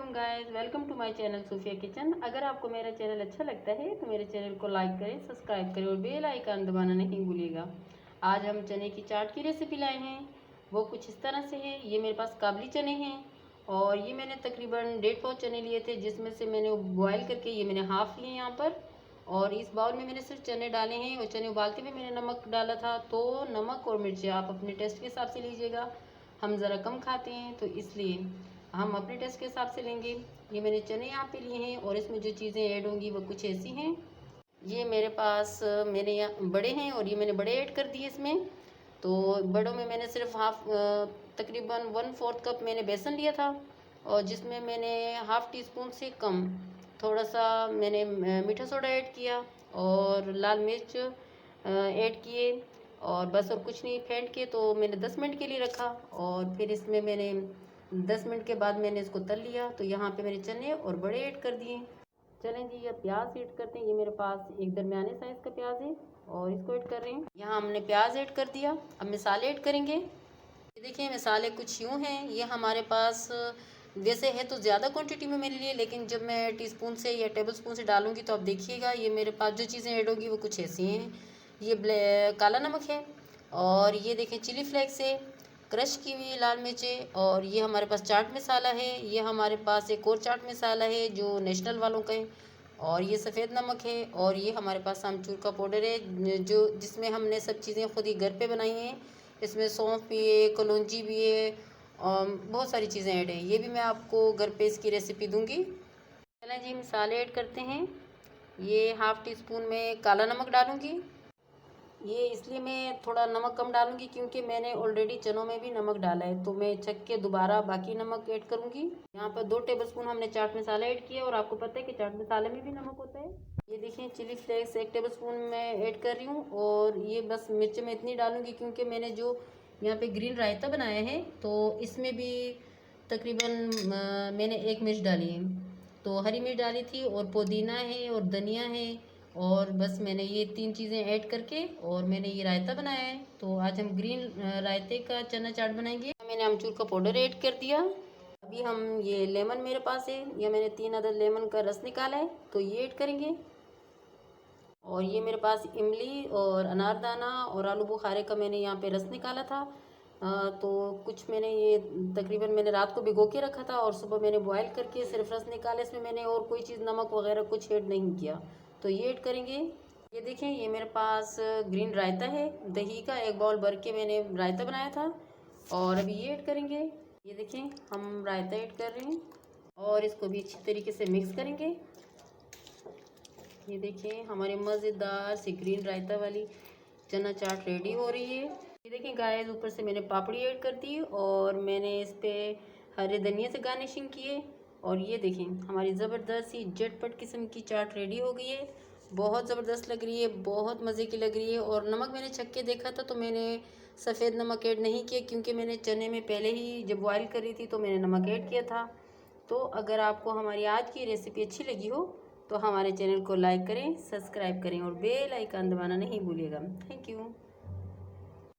वालेकुम guys, welcome to my channel Sufiya kitchen. अगर आपको मेरा चैनल अच्छा लगता है तो मेरे चैनल को लाइक करें, सब्सक्राइब करें और बेल आइकन दबाना नहीं भूलिएगा। आज हम चने की चाट की रेसिपी लाए हैं। वो कुछ इस तरह से है। ये मेरे पास काबली चने हैं और ये मैंने तकरीबन 1.5 पाव चने लिए थे, जिसमें से मैंने बॉयल करके ये मैंने हाफ़ लिए यहाँ पर। और इस बाउल में मैंने सिर्फ चने डाले हैं और चने उबालते हुए मैंने नमक डाला था। तो नमक और मिर्ची आप अपने टेस्ट के हिसाब से लीजिएगा। हम ज़रा कम खाते हैं तो इसलिए हम अपने टेस्ट के हिसाब से लेंगे। ये मैंने चने यहाँ पे लिए हैं और इसमें जो चीज़ें ऐड होंगी वो कुछ ऐसी हैं। ये मेरे पास मेरे यहाँ बड़े हैं और ये मैंने बड़े ऐड कर दिए इसमें। तो बड़ों में मैंने सिर्फ तकरीबन 1/4 कप मैंने बेसन लिया था और जिसमें मैंने हाफ़ टी स्पून से कम थोड़ा सा मैंने मीठा सोडा ऐड किया और लाल मिर्च ऐड किए और बस और कुछ नहीं। फेंट के तो मैंने 10 मिनट के लिए रखा और फिर इसमें मैंने 10 मिनट के बाद मैंने इसको तल लिया। तो यहाँ पे मैंने चने और बड़े ऐड कर दिए। चलें जी, अब प्याज ऐड करते हैं। ये मेरे पास एक दरमियाने साइज़ का प्याज है और इसको ऐड कर रहे हैं। यहाँ हमने प्याज ऐड कर दिया। अब मसाले ऐड करेंगे। ये देखिए मसाले कुछ यूँ हैं। ये हमारे पास वैसे है तो ज़्यादा क्वांटिटी में मेरे लिए, लेकिन जब मैं टीस्पून से या टेबल स्पून से डालूंगी तो आप देखिएगा ये मेरे पास जो चीज़ें ऐड होगी वो कुछ ऐसी हैं। ये काला नमक है और ये देखें चिली फ्लेक्स है, क्रश की हुई लाल मिर्चें, और ये हमारे पास चाट मसाला है। ये हमारे पास एक और चाट मसाला है जो नेशनल वालों का है, और ये सफ़ेद नमक है, और ये हमारे पास आमचूर का पाउडर है जो जिसमें हमने सब चीज़ें खुद ही घर पे बनाई हैं। इसमें सौंफ भी है, कलौंजी भी है और बहुत सारी चीज़ें ऐड हैं। ये भी मैं आपको घर पे इसकी रेसिपी दूंगी। चलें जी, मसाले ऐड करते हैं। ये हाफ़ टी स्पून में काला नमक डालूंगी। ये इसलिए मैं थोड़ा नमक कम डालूंगी क्योंकि मैंने ऑलरेडी चनों में भी नमक डाला है, तो मैं चख के दोबारा बाकी नमक ऐड करूंगी। यहाँ पर 2 टेबलस्पून हमने चाट मसाला ऐड किया और आपको पता है कि चाट मसाले में भी नमक होता है। ये देखिए चिली फ्लेक्स 1 टेबलस्पून मैं ऐड कर रही हूँ और ये बस मिर्च में इतनी डालूंगी क्योंकि मैंने जो यहाँ पे ग्रीन रायता बनाया है तो इसमें भी तकरीबन मैंने 1 मिर्च डाली है। तो हरी मिर्च डाली थी और पुदीना है और धनिया है, और बस मैंने ये 3 चीज़ें ऐड करके और मैंने ये रायता बनाया है। तो आज हम ग्रीन रायते का चना चाट बनाएंगे। मैंने अमचूर का पाउडर ऐड कर दिया। अभी हम ये लेमन मेरे पास है, ये मैंने 3 अदद लेमन का रस निकाला है तो ये ऐड करेंगे। और ये मेरे पास इमली और अनारदाना और आलू बुखारे का मैंने यहाँ पे रस निकाला था। तो कुछ मैंने ये तकरीबन मैंने रात को भिगो के रखा था और सुबह मैंने बॉयल करके सिर्फ रस निकाला। इसमें मैंने और कोई चीज़ नमक वगैरह कुछ ऐड नहीं किया। तो ये ऐड करेंगे। ये देखें ये मेरे पास ग्रीन रायता है, दही का 1 बाउल भर के मैंने रायता बनाया था और अभी ये ऐड करेंगे। ये देखें हम रायता ऐड कर रहे हैं और इसको भी अच्छी तरीके से मिक्स करेंगे। ये देखिए हमारे मज़ेदार सी ग्रीन रायता वाली चना चाट रेडी हो रही है। ये देखें गाइस, ऊपर से मैंने पापड़ी ऐड कर दी और मैंने इस पे हरे धनिया से गार्निशिंग किए। और ये देखें हमारी ज़बरदस्त सी झटपट किस्म की चाट रेडी हो गई है। बहुत ज़बरदस्त लग रही है, बहुत मज़े की लग रही है। और नमक मैंने छक के देखा था तो मैंने सफ़ेद नमक ऐड नहीं किया क्योंकि मैंने चने में पहले ही जब बॉयल कर रही थी तो मैंने नमक ऐड किया था। तो अगर आपको हमारी आज की रेसिपी अच्छी लगी हो तो हमारे चैनल को लाइक करें, सब्सक्राइब करें और बेल आइकन दबाना नहीं भूलिएगा। Thank you.